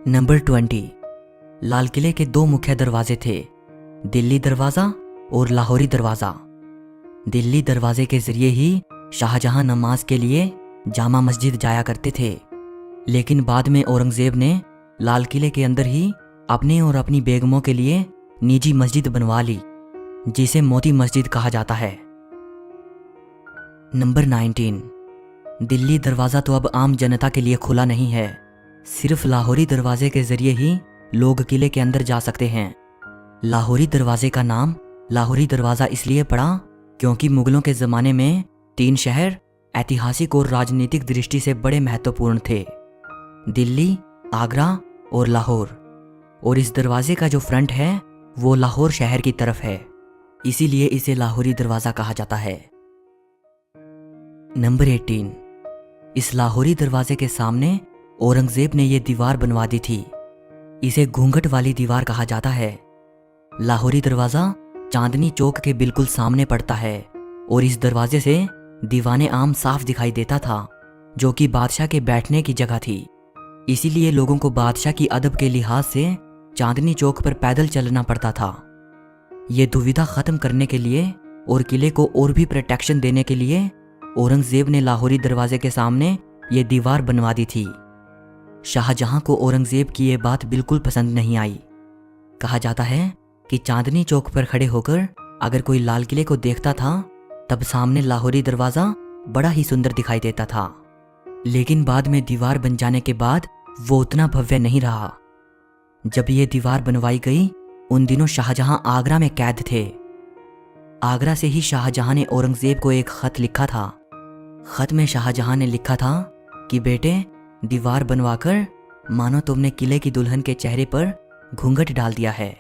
Number 20। लाल किले के दो मुख्य दरवाजे थे, दिल्ली दरवाज़ा और लाहौरी दरवाज़ा। दिल्ली दरवाजे के जरिए ही शाहजहां नमाज के लिए जामा मस्जिद जाया करते थे, लेकिन बाद में औरंगज़ेब ने लाल किले के अंदर ही अपने और अपनी बेगमों के लिए निजी मस्जिद बनवा ली, जिसे मोती मस्जिद कहा जाता है। नंबर 19। दिल्ली दरवाज़ा तो अब आम जनता के लिए खुला नहीं है, सिर्फ लाहौरी दरवाजे के जरिए ही लोग किले के अंदर जा सकते हैं। लाहौरी दरवाजे का नाम लाहौरी दरवाज़ा इसलिए पड़ा क्योंकि मुगलों के ज़माने में 3 शहर ऐतिहासिक और राजनीतिक दृष्टि से बड़े महत्वपूर्ण थे, दिल्ली, आगरा और लाहौर। और इस दरवाजे का जो फ्रंट है वो लाहौर शहर की तरफ है, इसीलिए इसे लाहौरी दरवाज़ा कहा जाता है। नंबर 18। इस लाहौरी दरवाजे के सामने औरंगज़ेब ने यह दीवार बनवा दी थी, इसे घूंघट वाली दीवार कहा जाता है। लाहौरी दरवाज़ा चांदनी चौक के बिल्कुल सामने पड़ता है और इस दरवाजे से दीवाने आम साफ दिखाई देता था, जो कि बादशाह के बैठने की जगह थी। इसीलिए लोगों को बादशाह की अदब के लिहाज से चांदनी चौक पर पैदल चलना पड़ता था। ये दुविधा ख़त्म करने के लिए और किले को और भी प्रोटेक्शन देने के लिए औरंगज़ेब ने लाहौरी दरवाजे के सामने ये दीवार बनवा दी थी। शाहजहां को औरंगज़ेब की ये बात बिल्कुल पसंद नहीं आई। कहा जाता है कि चांदनी चौक पर खड़े होकर अगर कोई लाल किले को देखता था तब सामने लाहौरी दरवाज़ा बड़ा ही सुंदर दिखाई देता था, लेकिन बाद में दीवार बन जाने के बाद वो उतना भव्य नहीं रहा। जब ये दीवार बनवाई गई उन दिनों शाहजहां आगरा में कैद थे। आगरा से ही शाहजहां ने औरंगज़ेब को एक ख़त लिखा था। ख़त में शाहजहां ने लिखा था कि बेटे, दीवार बनवाकर मानो तुमने किले की दुल्हन के चेहरे पर घूंघट डाल दिया है।